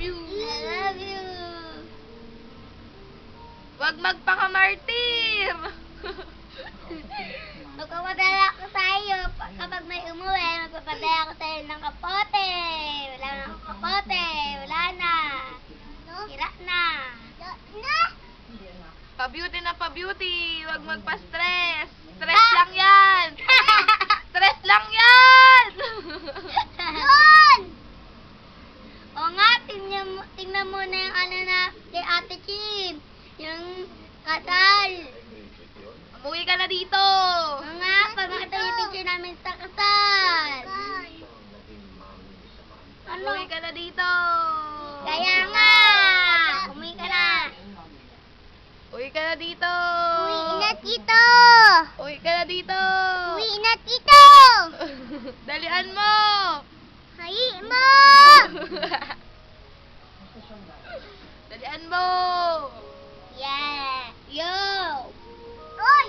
you. I love you. Huwag magpakamartir. Magpapadala ko sa'yo. Kapag may umuwi, magpapadala ko sa'yo ng kapote. Wala na akong kapote. Wala na. Sira na. Pa-beauty na pa-beauty. Huwag magpa-stress. Stress lang yan. Stress lang yan. Yun! O nga, tingnan mo na yung ano na kay Ate Chin. Yung kasal. Umuwi ka na dito. O nga, pagkakita yung picture namin sa kasal. Ano? Umuwi ka na dito. Kaya nga! Umuwi ka na. Uwi ka na dito. Uwi na dito. Uwi ka na dito. Uwi na dito. Dalian mo. Hayi mo! Dalian mo. Yeah. Yo! Oy!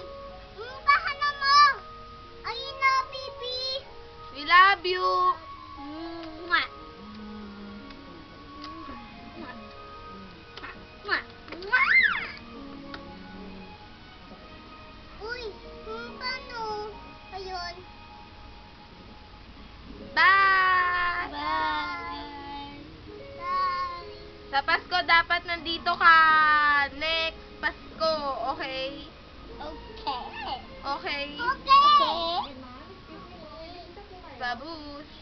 Paano mo? Ayun na, baby. We love you. Mwah. Mwah. Mwah. Uy, paano? Ayun. Bye. Bye. Bye. Sa Pasko dapat nandito ka. Next Pasko, okay? Okay. Okay. Okay. Babush.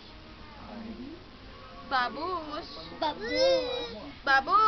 Babush. Babush. Babush.